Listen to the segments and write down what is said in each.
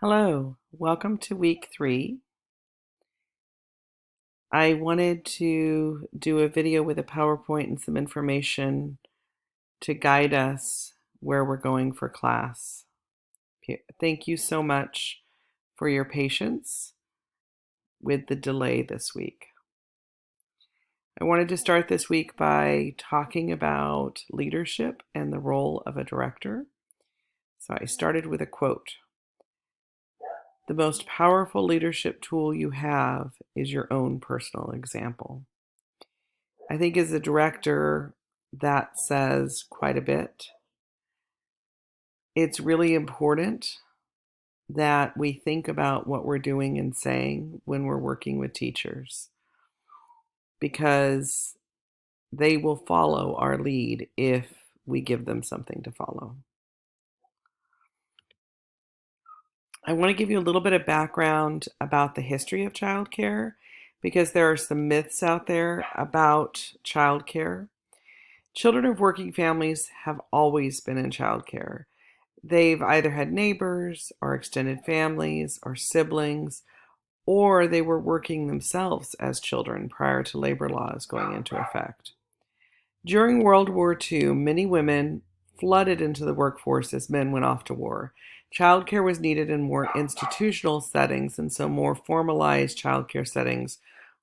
Hello, welcome to week 3. I wanted to do a video with a PowerPoint and some information to guide us where we're going for class. Thank you so much for your patience with the delay this week. I wanted to start this week by talking about leadership and the role of a director. So I started with a quote. The most powerful leadership tool you have is your own personal example. I think as a director, that says quite a bit. It's really important that we think about what we're doing and saying when we're working with teachers, because they will follow our lead if we give them something to follow. I want to give you a little bit of background about the history of childcare, because there are some myths out there about childcare. Children of working families have always been in childcare. They've either had neighbors or extended families or siblings, or they were working themselves as children prior to labor laws going into effect. During World War II, many women flooded into the workforce as men went off to war. Childcare was needed in more institutional settings, and so more formalized childcare settings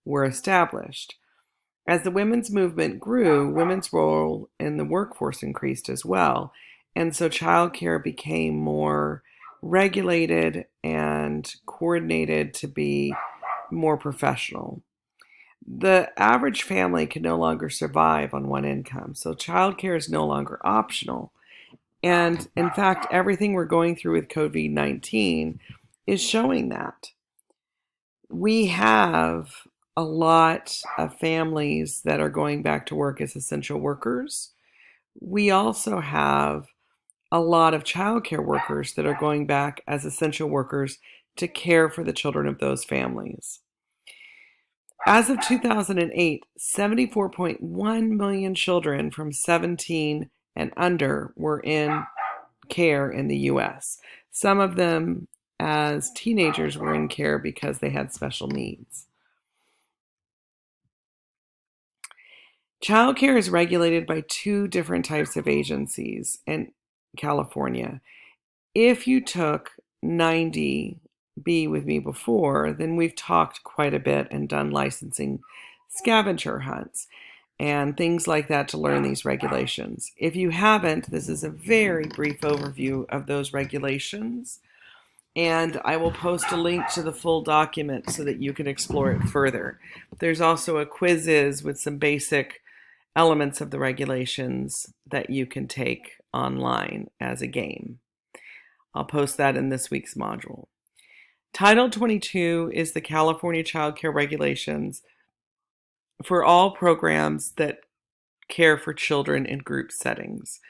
were established. As the women's movement grew, women's role in the workforce increased as well. And so childcare became more regulated and coordinated to be more professional. The average family can no longer survive on one income, so childcare is no longer optional. And in fact, everything we're going through with COVID-19 is showing that. We have a lot of families that are going back to work as essential workers. We also have a lot of childcare workers that are going back as essential workers to care for the children of those families. As of 2008, 74.1 million children from 17 and under were in care in the US. Some of them as teenagers were in care because they had special needs. Childcare is regulated by 2 different types of agencies in California. If you took 90B with me before, then we've talked quite a bit and done licensing scavenger hunts and things like that to learn these regulations. If you haven't, this is a very brief overview of those regulations, and I will post a link to the full document so that you can explore it further. There's also a quiz with some basic elements of the regulations that you can take online as a game. I'll post that in this week's module. Title 22 is the California Child Care Regulations for all programs that care for children in group settings.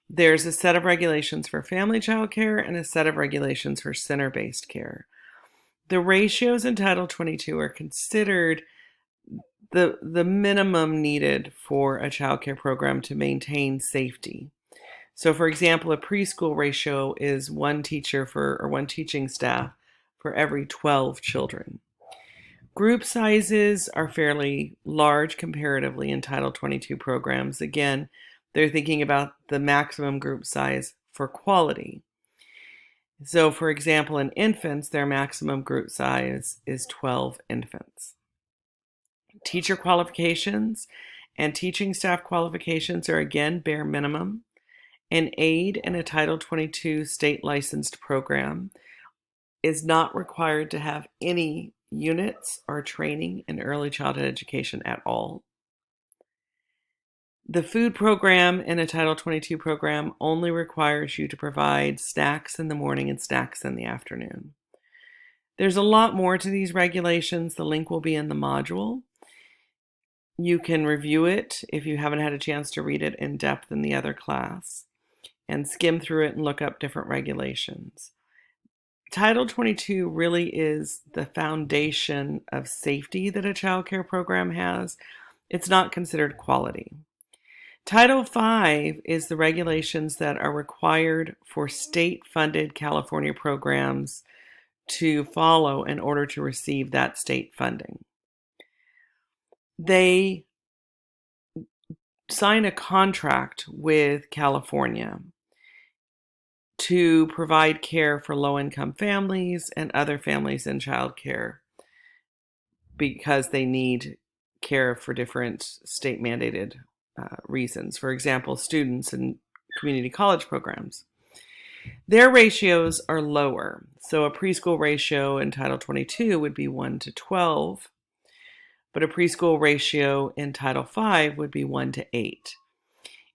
There's a set of regulations for family child care and a set of regulations for center-based care. The ratios in Title 22 are considered the minimum needed for a child care program to maintain safety. So for example, a preschool ratio is one teacher or one teaching staff for every 12 children. Group sizes are fairly large comparatively in Title 22 programs. Again, they're thinking about the maximum group size for quality. So for example, in infants, their maximum group size is 12 infants. Teacher qualifications and teaching staff qualifications are again bare minimum. An aide in a Title 22 state licensed program is not required to have any units or training in early childhood education at all. The food program in a Title 22 program only requires you to provide snacks in the morning and snacks in the afternoon. There's a lot more to these regulations. The link will be in the module. You can review it if you haven't had a chance to read it in depth in the other class, and skim through it and look up different regulations. Title 22 really is the foundation of safety that a child care program has. It's not considered quality. Title 5 is the regulations that are required for state-funded California programs to follow in order to receive that state funding. They sign a contract with California to provide care for low-income families and other families in child care because they need care for different state-mandated reasons. For example, students in community college programs. Their ratios are lower. So a preschool ratio in Title 22 would be 1 to 12, but a preschool ratio in Title 5 would be 1 to 8.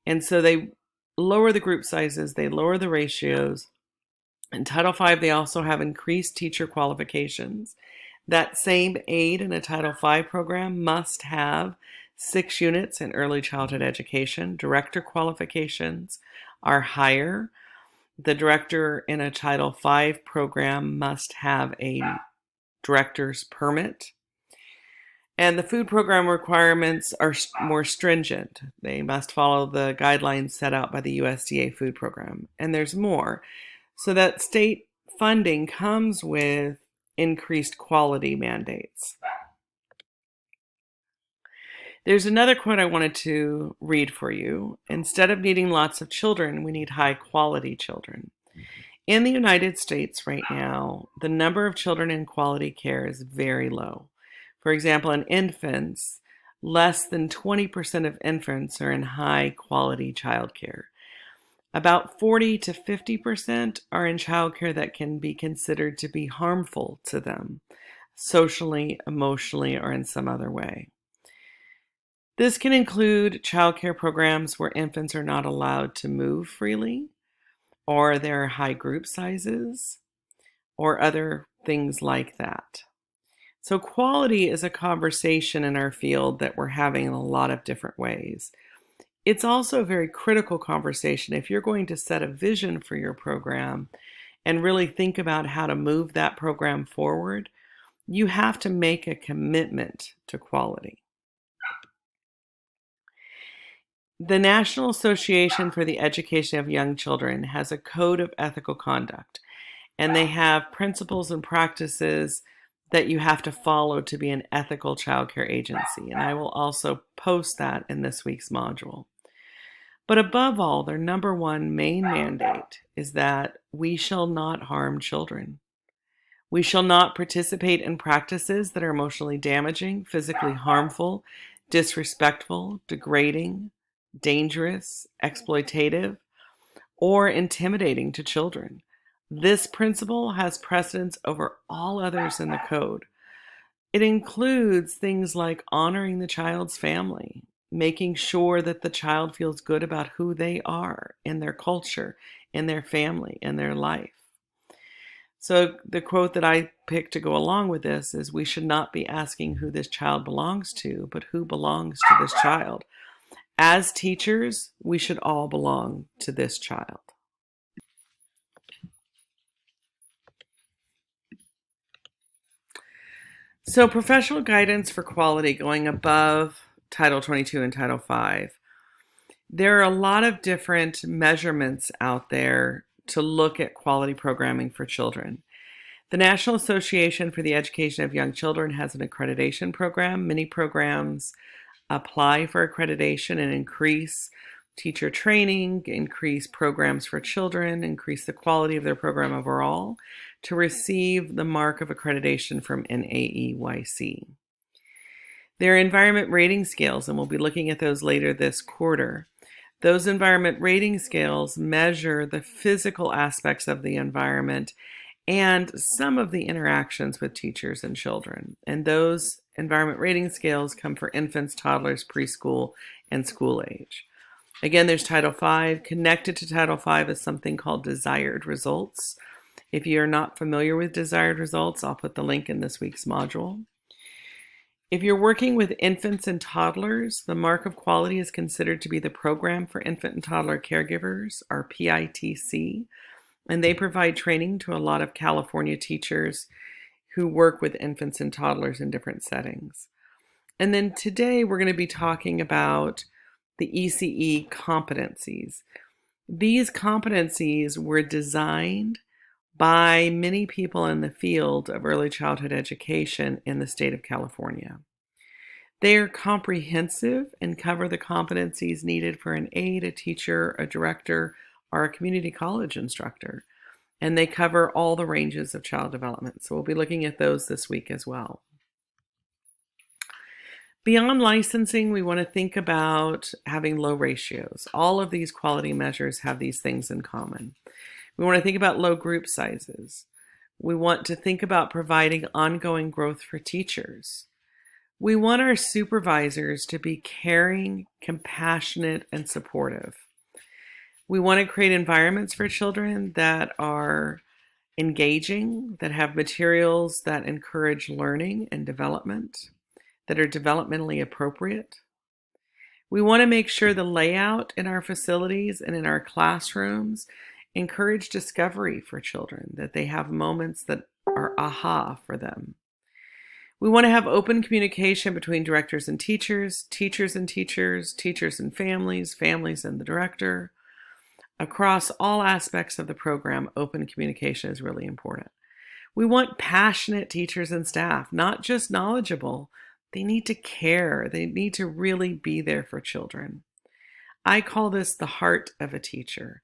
And so they lower the group sizes, they lower the ratios. In Title V, they also have increased teacher qualifications. That same aide in a Title V program must have 6 units in early childhood education. Director qualifications are higher. The director in a Title V program must have a director's permit. And the food program requirements are more stringent. They must follow the guidelines set out by the USDA food program. And there's more. So that state funding comes with increased quality mandates. There's another quote I wanted to read for you. Instead of needing lots of children, we need high quality children. In the United States right now, the number of children in quality care is very low. For example, in infants, less than 20% of infants are in high quality childcare. About 40 to 50% are in childcare that can be considered to be harmful to them, socially, emotionally, or in some other way. This can include childcare programs where infants are not allowed to move freely, or there are high group sizes, or other things like that. So quality is a conversation in our field that we're having in a lot of different ways. It's also a very critical conversation if you're going to set a vision for your program and really think about how to move that program forward. You have to make a commitment to quality. The National Association for the Education of Young Children has a code of ethical conduct, and they have principles and practices that you have to follow to be an ethical childcare agency. And I will also post that in this week's module. But above all, their number one main mandate is that we shall not harm children. We shall not participate in practices that are emotionally damaging, physically harmful, disrespectful, degrading, dangerous, exploitative, or intimidating to children. This principle has precedence over all others in the code. It includes things like honoring the child's family, making sure that the child feels good about who they are in their culture, in their family, in their life. So the quote that I picked to go along with this is, we should not be asking who this child belongs to, but who belongs to this child. As teachers, we should all belong to this child. So professional guidance for quality going above Title 22 and Title 5. There are a lot of different measurements out there to look at quality programming for children. The National Association for the Education of Young Children has an accreditation program. Many programs apply for accreditation and increase teacher training, increase programs for children, increase the quality of their program overall to receive the mark of accreditation from NAEYC. There are environment rating scales, and we'll be looking at those later this quarter. Those environment rating scales measure the physical aspects of the environment and some of the interactions with teachers and children. And those environment rating scales come for infants, toddlers, preschool, and school age. Again, there's Title V. Connected to Title V is something called desired results. If you're not familiar with desired results, I'll put the link in this week's module. If you're working with infants and toddlers, the mark of quality is considered to be the Program for Infant and Toddler Caregivers, or PITC, and they provide training to a lot of California teachers who work with infants and toddlers in different settings. And then today we're going to be talking about the ECE competencies. These competencies were designed by many people in the field of early childhood education in the state of California. They are comprehensive and cover the competencies needed for an aide, a teacher, a director, or a community college instructor. And they cover all the ranges of child development. So we'll be looking at those this week as well. Beyond licensing, we want to think about having low ratios. All of these quality measures have these things in common. We want to think about low group sizes. We want to think about providing ongoing growth for teachers. We want our supervisors to be caring, compassionate, and supportive. We want to create environments for children that are engaging, that have materials that encourage learning and development, that are developmentally appropriate. We want to make sure the layout in our facilities and in our classrooms encourage discovery for children, that they have moments that are aha for them. We want to have open communication between directors and teachers, teachers and teachers, teachers and families, families and the director. Across all aspects of the program, open communication is really important. We want passionate teachers and staff, not just knowledgeable. They need to care. They need to really be there for children. I call this the heart of a teacher.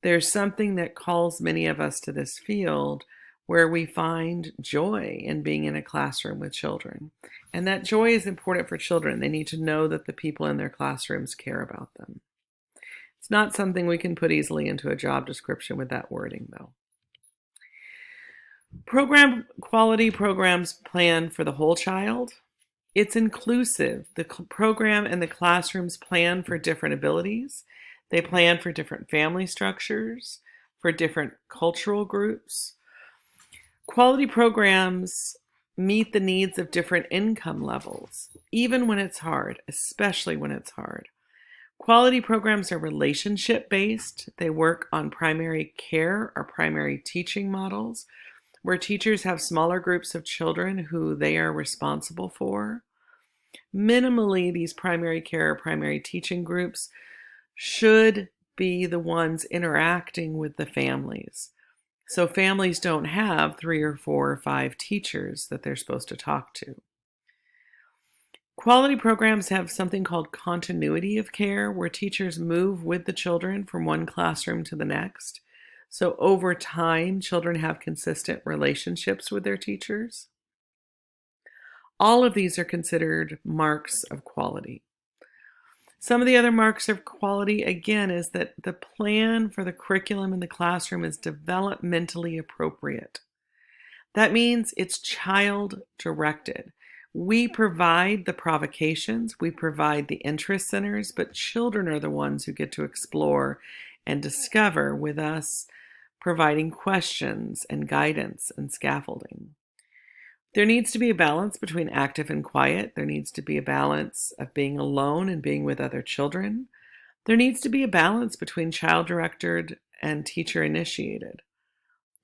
There's something that calls many of us to this field where we find joy in being in a classroom with children. And that joy is important for children. They need to know that the people in their classrooms care about them. It's not something we can put easily into a job description with that wording, though. Program quality programs plan for the whole child. It's inclusive. The program and the classrooms plan for different abilities. They plan for different family structures, for different cultural groups. Quality programs meet the needs of different income levels, even when it's hard, especially when it's hard. Quality programs are relationship-based. They work on primary care or primary teaching models, where teachers have smaller groups of children who they are responsible for. Minimally, these primary care or primary teaching groups should be the ones interacting with the families. So families don't have 3 or 4 or 5 teachers that they're supposed to talk to. Quality programs have something called continuity of care, where teachers move with the children from one classroom to the next. So over time, children have consistent relationships with their teachers. All of these are considered marks of quality. Some of the other marks of quality, again, is that the plan for the curriculum in the classroom is developmentally appropriate. That means it's child-directed. We provide the provocations, we provide the interest centers, but children are the ones who get to explore and discover with us, providing questions and guidance and scaffolding. There needs to be a balance between active and quiet. There needs to be a balance of being alone and being with other children. There needs to be a balance between child-directed and teacher-initiated.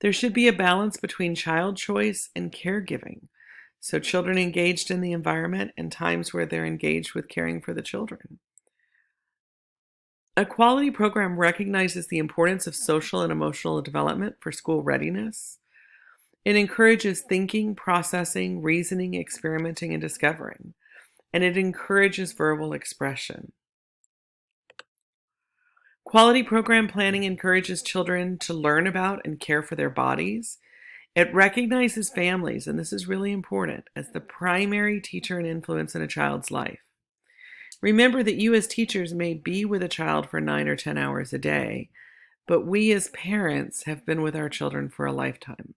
There should be a balance between child choice and caregiving. So children engaged in the environment and times where they're engaged with caring for the children. A quality program recognizes the importance of social and emotional development for school readiness. It encourages thinking, processing, reasoning, experimenting, and discovering. And it encourages verbal expression. Quality program planning encourages children to learn about and care for their bodies. It recognizes families, and this is really important, as the primary teacher and influence in a child's life. Remember that you as teachers may be with a child for 9 or 10 hours a day, but we as parents have been with our children for a lifetime.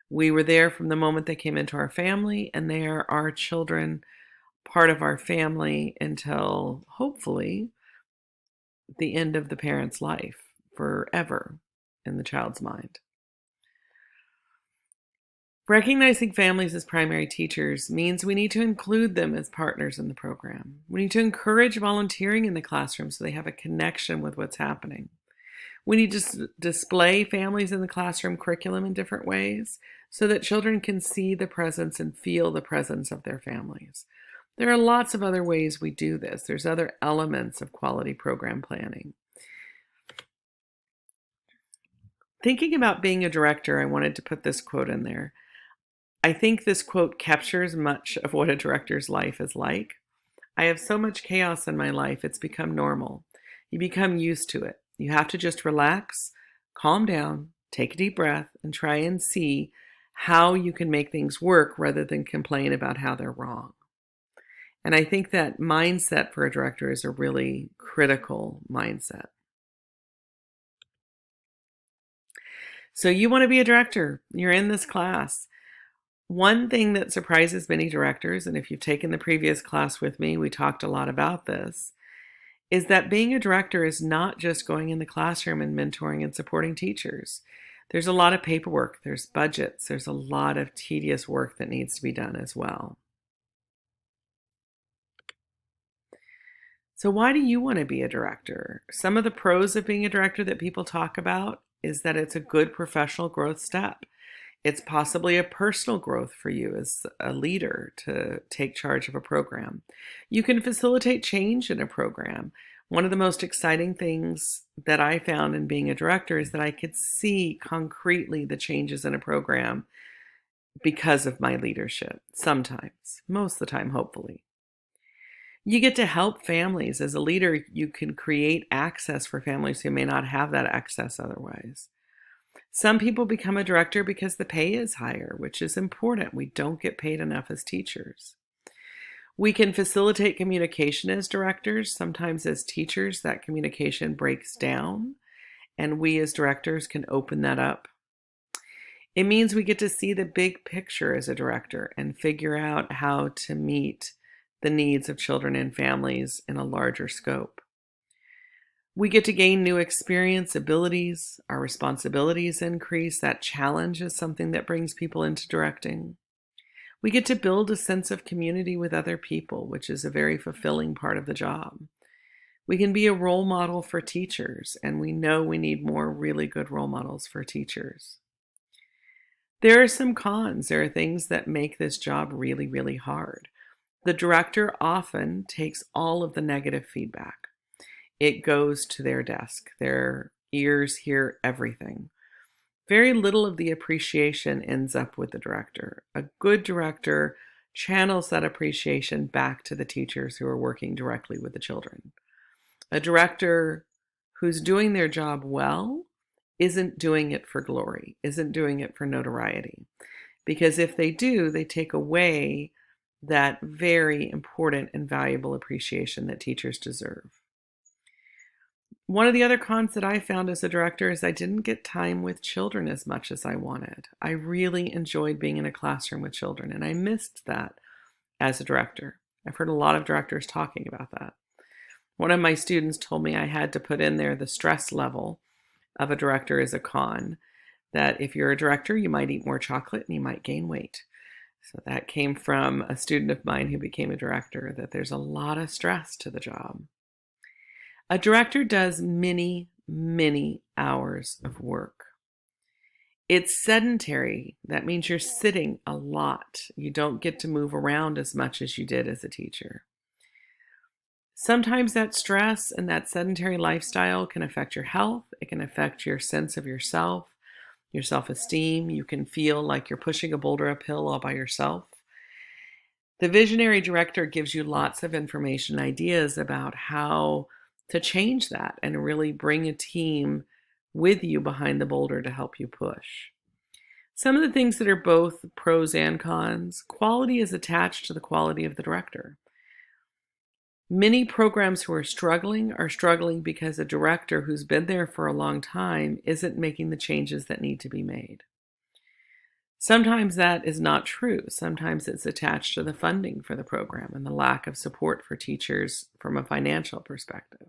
We were there from the moment they came into our family, and they are our children, part of our family until, hopefully, the end of the parent's life, forever in the child's mind. Recognizing families as primary teachers means we need to include them as partners in the program. We need to encourage volunteering in the classroom so they have a connection with what's happening. We need to display families in the classroom curriculum in different ways so that children can see the presence and feel the presence of their families. There are lots of other ways we do this. There's other elements of quality program planning. Thinking about being a director, I wanted to put this quote in there. I think this quote captures much of what a director's life is like. I have so much chaos in my life, it's become normal. You become used to it. You have to just relax, calm down, take a deep breath, and try and see how you can make things work rather than complain about how they're wrong. And I think that mindset for a director is a really critical mindset. So you want to be a director, you're in this class. One thing that surprises many directors, and if you've taken the previous class with me, we talked a lot about this, is that being a director is not just going in the classroom and mentoring and supporting teachers. There's a lot of paperwork, there's budgets, there's a lot of tedious work that needs to be done as well. So why do you want to be a director? Some of the pros of being a director that people talk about is that it's a good professional growth step. It's possibly a personal growth for you as a leader to take charge of a program. You can facilitate change in a program. One of the most exciting things that I found in being a director is that I could see concretely the changes in a program because of my leadership. Sometimes, most of the time, hopefully. You get to help families. As a leader, you can create access for families who may not have that access otherwise. Some people become a director because the pay is higher, which is important. We don't get paid enough as teachers. We can facilitate communication as directors. Sometimes as teachers, that communication breaks down, and we as directors can open that up. It means we get to see the big picture as a director and figure out how to meet the needs of children and families in a larger scope. We get to gain new experience, abilities, our responsibilities increase. That challenge is something that brings people into directing. We get to build a sense of community with other people, which is a very fulfilling part of the job. We can be a role model for teachers, and we know we need more really good role models for teachers. There are some cons. There are things that make this job really, really hard. The director often takes all of the negative feedback. It goes to their desk. Their ears hear everything. Very little of the appreciation ends up with the director. A good director channels that appreciation back to the teachers who are working directly with the children. A director who's doing their job well isn't doing it for glory, isn't doing it for notoriety. Because if they do, they take away that very important and valuable appreciation that teachers deserve. One of the other cons that I found as a director is I didn't get time with children as much as I wanted. I really enjoyed being in a classroom with children, and I missed that as a director. I've heard a lot of directors talking about that. One of my students told me I had to put in there the stress level of a director as a con, that if you're a director, you might eat more chocolate and you might gain weight. So that came from a student of mine who became a director, that there's a lot of stress to the job. A director does many, many hours of work. It's sedentary. That means you're sitting a lot. You don't get to move around as much as you did as a teacher. Sometimes that stress and that sedentary lifestyle can affect your health. It can affect your sense of yourself, your self-esteem. You can feel like you're pushing a boulder uphill all by yourself. The visionary director gives you lots of information, ideas about how to change that and really bring a team with you behind the boulder to help you push. Some of the things that are both pros and cons: quality is attached to the quality of the director. Many programs who are struggling because a director who's been there for a long time isn't making the changes that need to be made. Sometimes that is not true. Sometimes it's attached to the funding for the program and the lack of support for teachers from a financial perspective.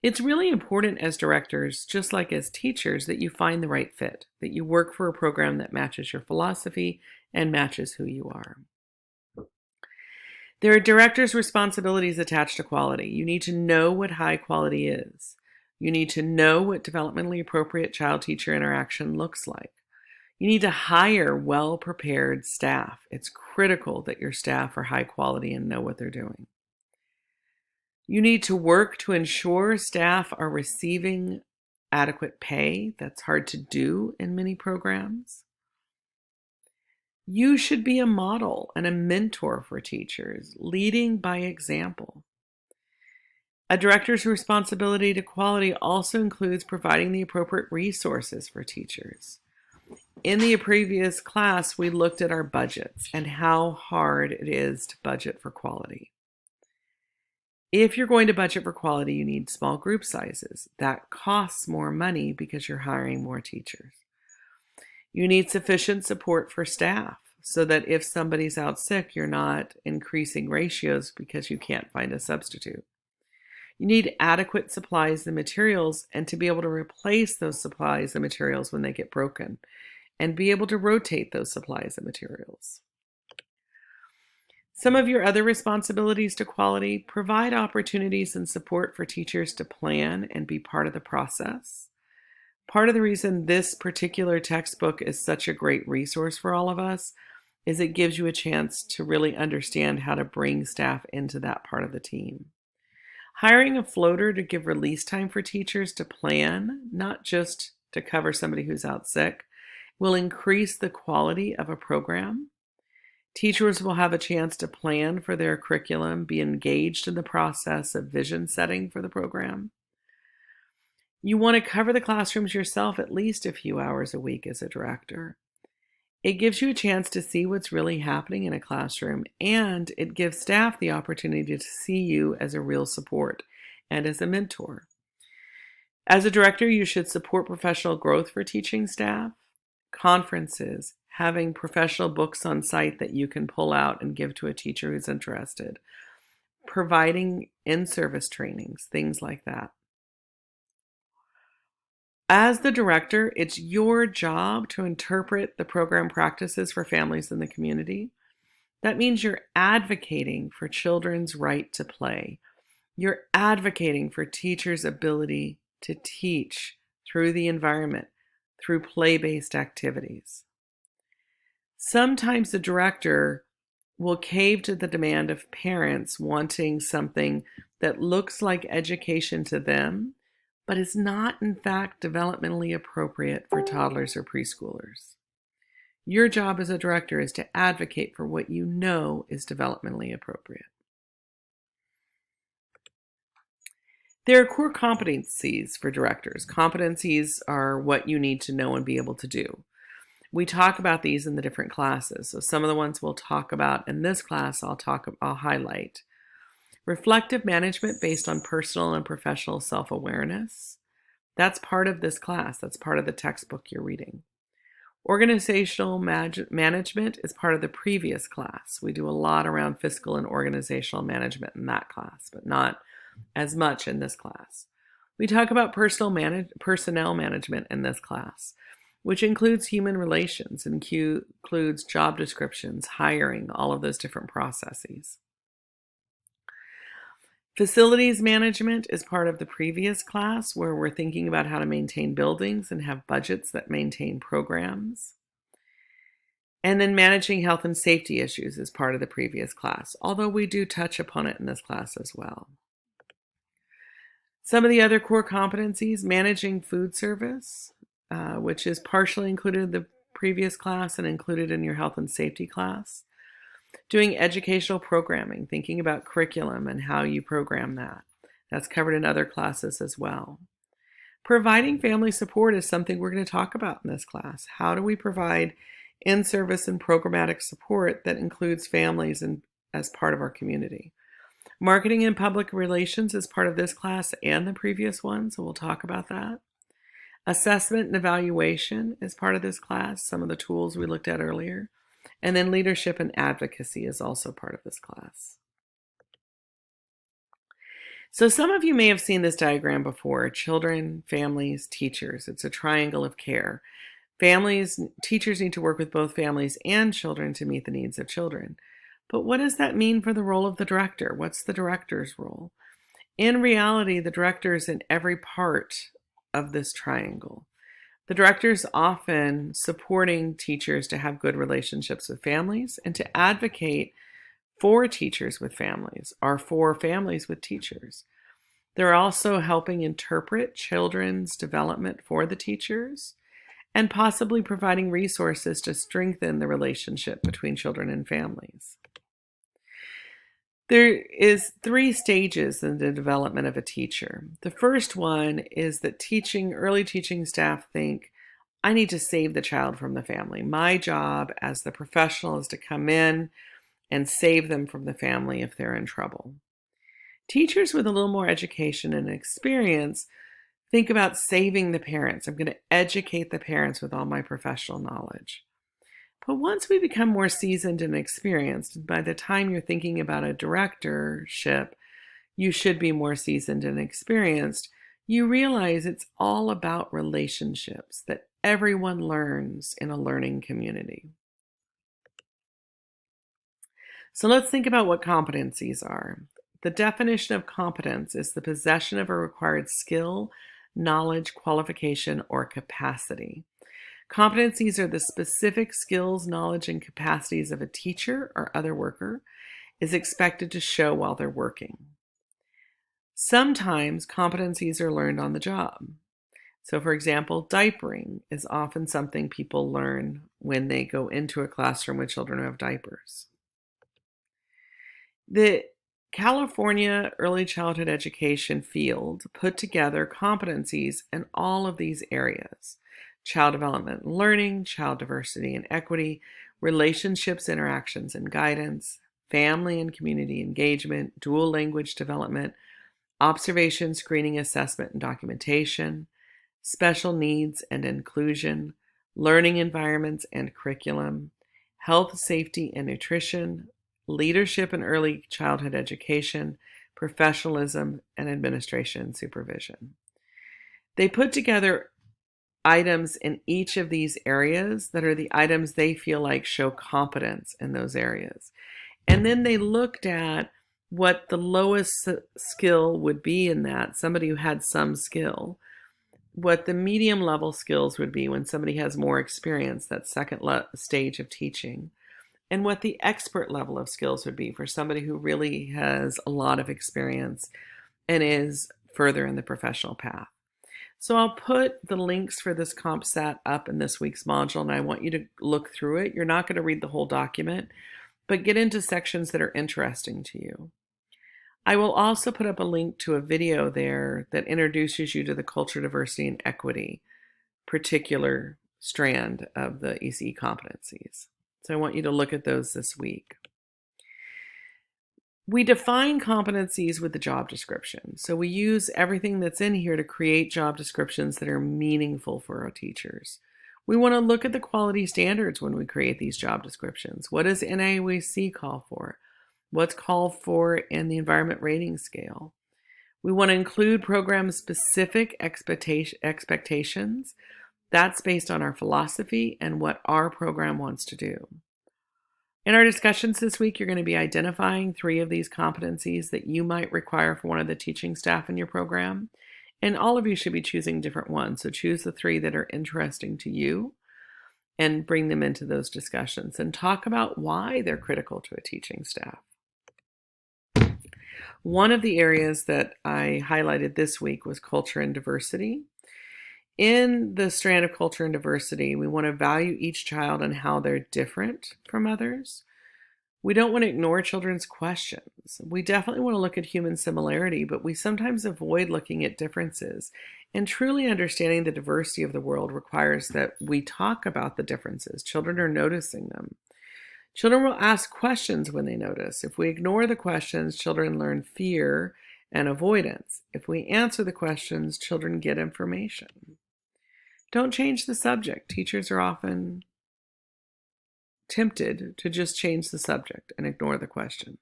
It's really important as directors, just like as teachers, that you find the right fit, that you work for a program that matches your philosophy and matches who you are. There are directors' responsibilities attached to quality. You need to know what high quality is. You need to know what developmentally appropriate child-teacher interaction looks like. You need to hire well-prepared staff. It's critical that your staff are high quality and know what they're doing. You need to work to ensure staff are receiving adequate pay. That's hard to do in many programs. You should be a model and a mentor for teachers, leading by example. A director's responsibility to quality also includes providing the appropriate resources for teachers. In the previous class, we looked at our budgets and how hard it is to budget for quality. If you're going to budget for quality, you need small group sizes. That costs more money because you're hiring more teachers. You need sufficient support for staff so that if somebody's out sick, you're not increasing ratios because you can't find a substitute. You need adequate supplies and materials, and to be able to replace those supplies and materials when they get broken, and be able to rotate those supplies and materials. Some of your other responsibilities to quality: provide opportunities and support for teachers to plan and be part of the process. Part of the reason this particular textbook is such a great resource for all of us is it gives you a chance to really understand how to bring staff into that part of the team. Hiring a floater to give release time for teachers to plan, not just to cover somebody who's out sick, will increase the quality of a program. Teachers will have a chance to plan for their curriculum, be engaged in the process of vision setting for the program. You want to cover the classrooms yourself at least a few hours a week as a director. It gives you a chance to see what's really happening in a classroom, and it gives staff the opportunity to see you as a real support and as a mentor. As a director, you should support professional growth for teaching staff, conferences, having professional books on site that you can pull out and give to a teacher who's interested, providing in-service trainings, things like that. As the director, it's your job to interpret the program practices for families in the community. That means you're advocating for children's right to play. You're advocating for teachers' ability to teach through the environment, through play-based activities. Sometimes the director will cave to the demand of parents wanting something that looks like education to them, but is not in fact developmentally appropriate for toddlers or preschoolers. Your job as a director is to advocate for what you know is developmentally appropriate. There are core competencies for directors. Competencies are what you need to know and be able to do. We talk about these in the different classes. So some of the ones we'll talk about in this class, I'll highlight. Reflective management based on personal and professional self-awareness. That's part of this class. That's part of the textbook you're reading. Organizational management is part of the previous class. We do a lot around fiscal and organizational management in that class, but not as much in this class. We talk about personnel management in this class, which includes human relations, includes job descriptions, hiring, all of those different processes. Facilities management is part of the previous class, where we're thinking about how to maintain buildings and have budgets that maintain programs. And then managing health and safety issues is part of the previous class, although we do touch upon it in this class as well. Some of the other core competencies: managing food service, which is partially included in the previous class and included in your health and safety class. Doing educational programming, thinking about curriculum and how you program that. That's covered in other classes as well. Providing family support is something we're going to talk about in this class. How do we provide in-service and programmatic support that includes families as part of our community? Marketing and public relations is part of this class and the previous one, so we'll talk about that. Assessment and evaluation is part of this class, some of the tools we looked at earlier. And then leadership and advocacy is also part of this class. So some of you may have seen this diagram before: children, families, teachers. It's a triangle of care. Teachers need to work with both families and children to meet the needs of children. But what does that mean for the role of the director? What's the director's role? In reality, the director is in every part of this triangle. The director is often supporting teachers to have good relationships with families and to advocate for teachers with families or for families with teachers. They're also helping interpret children's development for the teachers and possibly providing resources to strengthen the relationship between children and families. There is 3 stages in the development of a teacher. The first one is that early teaching staff think, I need to save the child from the family. My job as the professional is to come in and save them from the family if they're in trouble. Teachers with a little more education and experience think about saving the parents. I'm going to educate the parents with all my professional knowledge. But once we become more seasoned and experienced, by the time you're thinking about a directorship, you should be more seasoned and experienced. You realize it's all about relationships, that everyone learns in a learning community. So let's think about what competencies are. The definition of competence is the possession of a required skill, knowledge, qualification, or capacity. Competencies are the specific skills, knowledge, and capacities of a teacher or other worker is expected to show while they're working. Sometimes competencies are learned on the job. So, for example, diapering is often something people learn when they go into a classroom with children who have diapers. The California early childhood education field put together competencies in all of these areas: child development and learning, child diversity and equity, relationships, interactions, and guidance, family and community engagement, dual language development, observation, screening, assessment, and documentation, special needs and inclusion, learning environments and curriculum, health, safety, and nutrition, leadership in early childhood education, professionalism, and administration and supervision. They put together items in each of these areas that are the items they feel like show competence in those areas. And then they looked at what the lowest skill would be in that, somebody who had some skill, what the medium level skills would be when somebody has more experience, that second stage of teaching, and what the expert level of skills would be for somebody who really has a lot of experience and is further in the professional path. So I'll put the links for this comp sat up in this week's module, and I want you to look through it. You're not going to read the whole document, but get into sections that are interesting to you. I will also put up a link to a video there that introduces you to the culture, diversity, and equity particular strand of the ECE competencies. So I want you to look at those this week. We define competencies with the job description. So we use everything that's in here to create job descriptions that are meaningful for our teachers. We want to look at the quality standards when we create these job descriptions. What does NAOC call for? What's called for in the environment rating scale? We want to include program-specific expectations. That's based on our philosophy and what our program wants to do. In our discussions this week, you're going to be identifying 3 of these competencies that you might require for one of the teaching staff in your program. And all of you should be choosing different ones. So choose the 3 that are interesting to you and bring them into those discussions and talk about why they're critical to a teaching staff. One of the areas that I highlighted this week was culture and diversity. In the strand of culture and diversity, we want to value each child and how they're different from others. We don't want to ignore children's questions. We definitely want to look at human similarity, but we sometimes avoid looking at differences. And truly understanding the diversity of the world requires that we talk about the differences. Children are noticing them. Children will ask questions when they notice. If we ignore the questions, children learn fear and avoidance. If we answer the questions, children get information. Don't change the subject. Teachers are often tempted to just change the subject and ignore the question.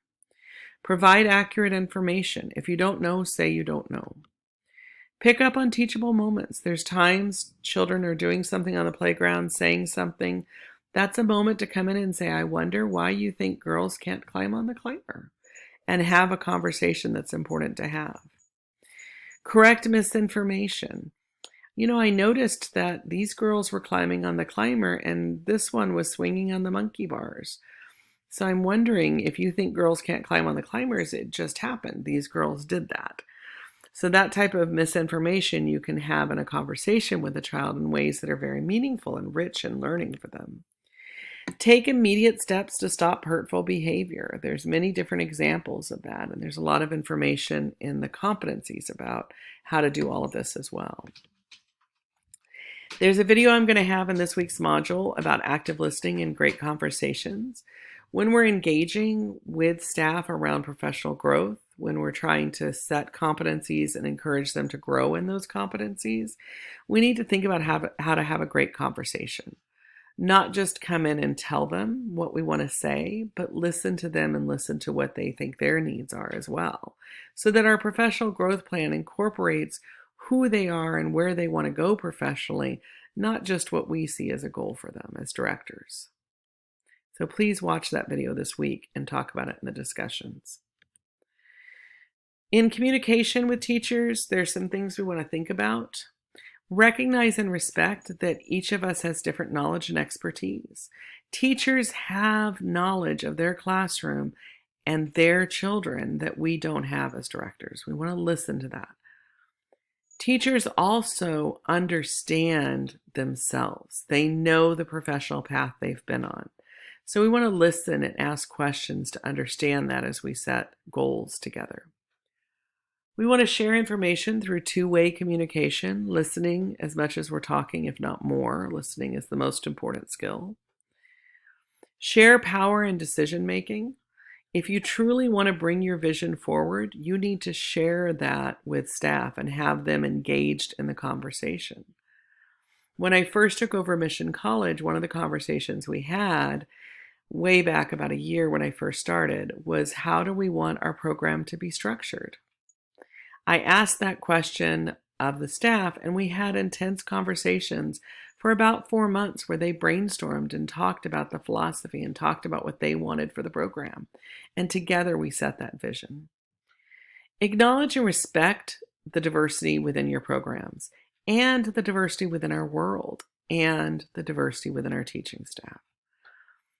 Provide accurate information. If you don't know, say you don't know. Pick up on teachable moments. There's times children are doing something on the playground, saying something. That's a moment to come in and say, I wonder why you think girls can't climb on the climber, and have a conversation that's important to have. Correct misinformation. I noticed that these girls were climbing on the climber and this one was swinging on the monkey bars. So I'm wondering if you think girls can't climb on the climbers, it just happened. These girls did that. So that type of misinformation you can have in a conversation with a child in ways that are very meaningful and rich in learning for them. Take immediate steps to stop hurtful behavior. There's many different examples of that, and there's a lot of information in the competencies about how to do all of this as well. There's a video I'm going to have in this week's module about active listening and great conversations. When we're engaging with staff around professional growth, when we're trying to set competencies and encourage them to grow in those competencies, we need to think about how to have a great conversation. Not just come in and tell them what we want to say, but listen to them and listen to what they think their needs are as well, so that our professional growth plan incorporates who they are and where they want to go professionally, not just what we see as a goal for them as directors. So please watch that video this week and talk about it in the discussions. In communication with teachers, there's some things we want to think about. Recognize and respect that each of us has different knowledge and expertise. Teachers have knowledge of their classroom and their children that we don't have as directors. We want to listen to that. Teachers also understand themselves. They know the professional path they've been on. So we want to listen and ask questions to understand that as we set goals together. We want to share information through two-way communication, listening as much as we're talking, if not more. Listening is the most important skill. Share power in decision-making. If you truly want to bring your vision forward, you need to share that with staff and have them engaged in the conversation. When I first took over Mission College, one of the conversations we had way back about a year when I first started was, how do we want our program to be structured? I asked that question of the staff, and we had intense conversations for about 4 months where they brainstormed and talked about the philosophy and talked about what they wanted for the program. And together we set that vision. Acknowledge and respect the diversity within your programs and the diversity within our world and the diversity within our teaching staff.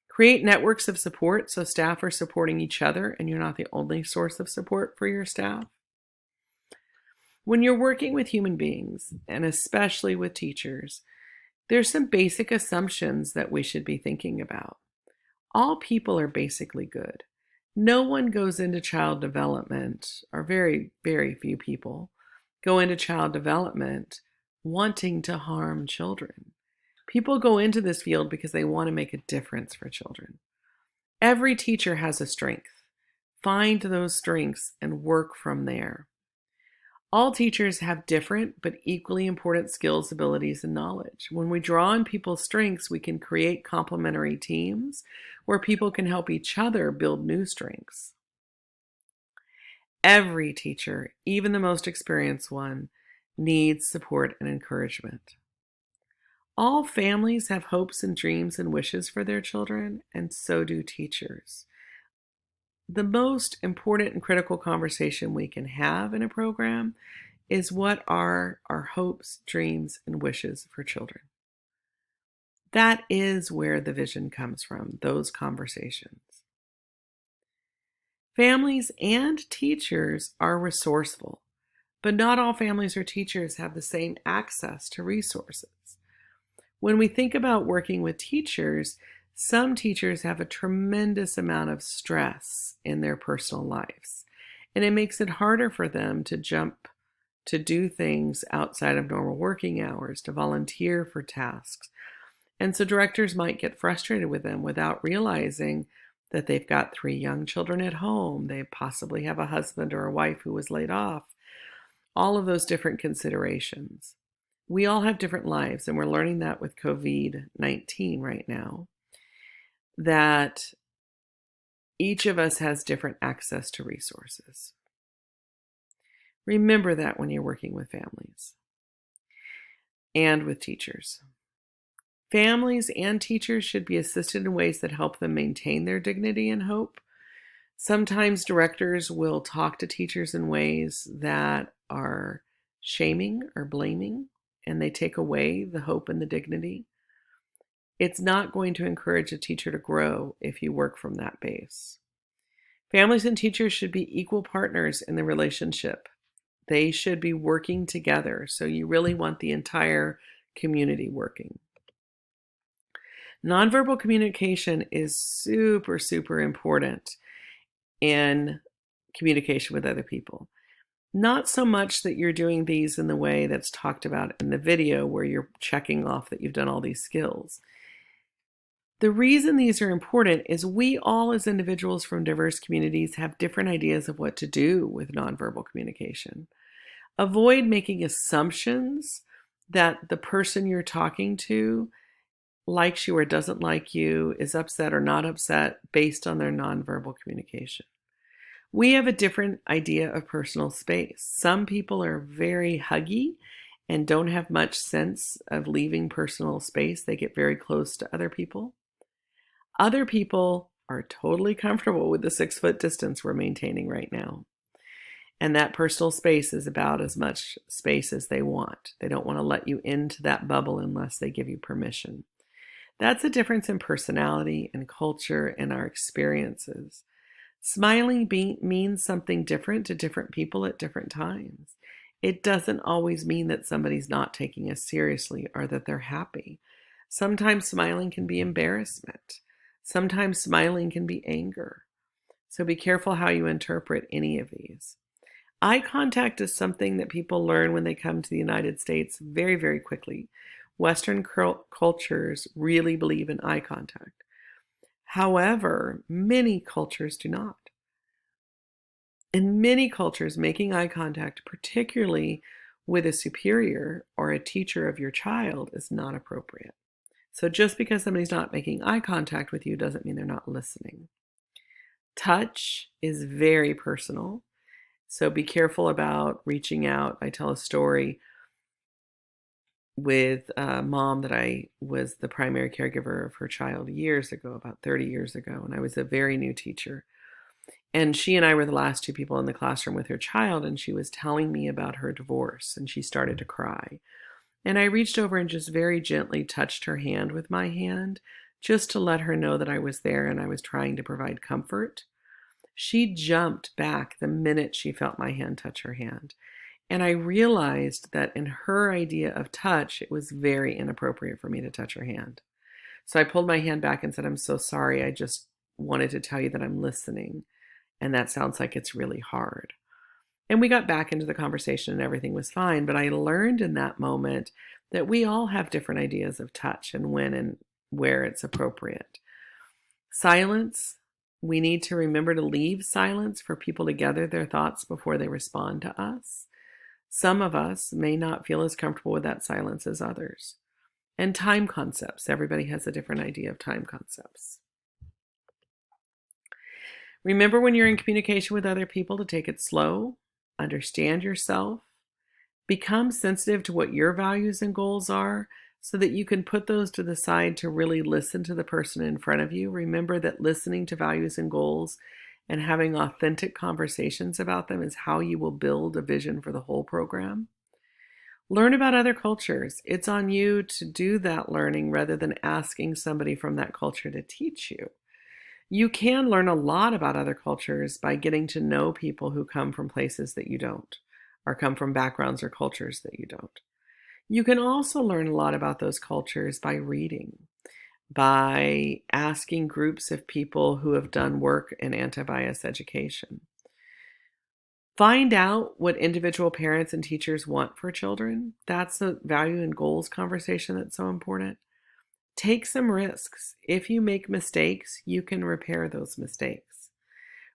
Create networks of support so staff are supporting each other and you're not the only source of support for your staff. When you're working with human beings, and especially with teachers, there's some basic assumptions that we should be thinking about. All people are basically good. No one goes into child development, or very, very few people go into child development wanting to harm children. People go into this field because they want to make a difference for children. Every teacher has a strength. Find those strengths and work from there. All teachers have different but equally important skills, abilities, and knowledge. When we draw on people's strengths, we can create complementary teams where people can help each other build new strengths. Every teacher, even the most experienced one, needs support and encouragement. All families have hopes and dreams and wishes for their children, and so do teachers. The most important and critical conversation we can have in a program is, what are our hopes, dreams, and wishes for children? That is where the vision comes from, those conversations. Families and teachers are resourceful, but not all families or teachers have the same access to resources. When we think about working with teachers, some teachers have a tremendous amount of stress in their personal lives, and it makes it harder for them to jump to do things outside of normal working hours, to volunteer for tasks. And so directors might get frustrated with them without realizing that they've got 3 young children at home. They possibly have a husband or a wife who was laid off. All of those different considerations. We all have different lives, and we're learning that with COVID-19 right now, that each of us has different access to resources. Remember that when you're working with families and with teachers. Families and teachers should be assisted in ways that help them maintain their dignity and hope. Sometimes directors will talk to teachers in ways that are shaming or blaming, and they take away the hope and the dignity. It's not going to encourage a teacher to grow if you work from that base. Families and teachers should be equal partners in the relationship. They should be working together. So you really want the entire community working. Nonverbal communication is super, super important in communication with other people. Not so much that you're doing these in the way that's talked about in the video where you're checking off that you've done all these skills. The reason these are important is we all as individuals from diverse communities have different ideas of what to do with nonverbal communication. Avoid making assumptions that the person you're talking to likes you or doesn't like you, is upset or not upset based on their nonverbal communication. We have a different idea of personal space. Some people are very huggy and don't have much sense of leaving personal space. They get very close to other people. Other people are totally comfortable with the 6-foot distance we're maintaining right now. And that personal space is about as much space as they want. They don't want to let you into that bubble unless they give you permission. That's a difference in personality and culture and our experiences. Smiling means something different to different people at different times. It doesn't always mean that somebody's not taking us seriously or that they're happy. Sometimes smiling can be embarrassment. Sometimes smiling can be anger. So be careful how you interpret any of these. Eye contact is something that people learn when they come to the United States very, very quickly. Western cultures really believe in eye contact. However, many cultures do not. In many cultures, making eye contact, particularly with a superior or a teacher of your child, is not appropriate. So just because somebody's not making eye contact with you doesn't mean they're not listening. Touch is very personal. So be careful about reaching out. I tell a story with a mom that I was the primary caregiver of her child years ago, about 30 years ago, and I was a very new teacher. And she and I were the last two people in the classroom with her child, and she was telling me about her divorce, and she started to cry. And I reached over and just very gently touched her hand with my hand, just to let her know that I was there and I was trying to provide comfort. She jumped back the minute she felt my hand touch her hand. And I realized that in her idea of touch, it was very inappropriate for me to touch her hand. So I pulled my hand back and said, "I'm so sorry. I just wanted to tell you that I'm listening. And that sounds like it's really hard." And we got back into the conversation and everything was fine. But I learned in that moment that we all have different ideas of touch and when and where it's appropriate. Silence. We need to remember to leave silence for people to gather their thoughts before they respond to us. Some of us may not feel as comfortable with that silence as others. And time concepts. Everybody has a different idea of time concepts. Remember when you're in communication with other people to take it slow, understand yourself, become sensitive to what your values and goals are so that you can put those to the side to really listen to the person in front of you. Remember that listening to values and goals and having authentic conversations about them is how you will build a vision for the whole program. Learn about other cultures. It's on you to do that learning rather than asking somebody from that culture to teach you. You can learn a lot about other cultures by getting to know people who come from places that you don't, or come from backgrounds or cultures that you don't. You can also learn a lot about those cultures by reading, by asking groups of people who have done work in anti-bias education. Find out what individual parents and teachers want for children. That's the value and goals conversation that's so important. Take some risks. If you make mistakes, you can repair those mistakes.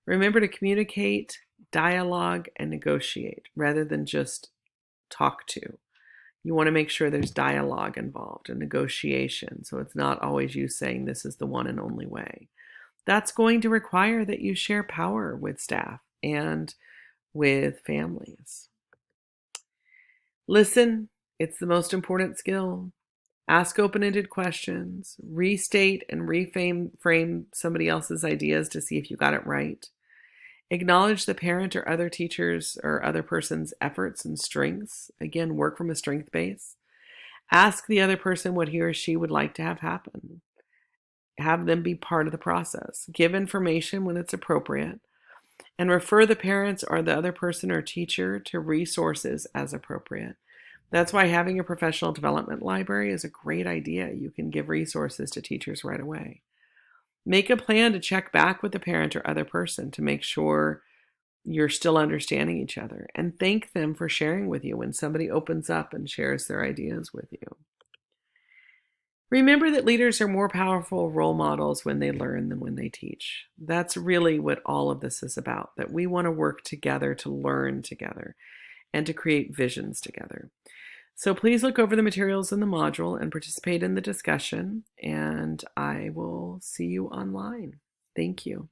Remember to communicate, dialogue, and negotiate rather than just talk to. You want to make sure there's dialogue involved and negotiation, so it's not always you saying this is the one and only way. That's going to require that you share power with staff and with families. Listen, it's the most important skill. Ask open-ended questions, restate and reframe somebody else's ideas to see if you got it right. Acknowledge the parent or other teachers or other person's efforts and strengths. Again, work from a strength base. Ask the other person what he or she would like to have happen. Have them be part of the process. Give information when it's appropriate. And refer the parents or the other person or teacher to resources as appropriate. That's why having a professional development library is a great idea. You can give resources to teachers right away. Make a plan to check back with the parent or other person to make sure you're still understanding each other, and thank them for sharing with you when somebody opens up and shares their ideas with you. Remember that leaders are more powerful role models when they learn than when they teach. That's really what all of this is about, that we want to work together to learn together and to create visions together. So please look over the materials in the module and participate in the discussion, and I will see you online. Thank you.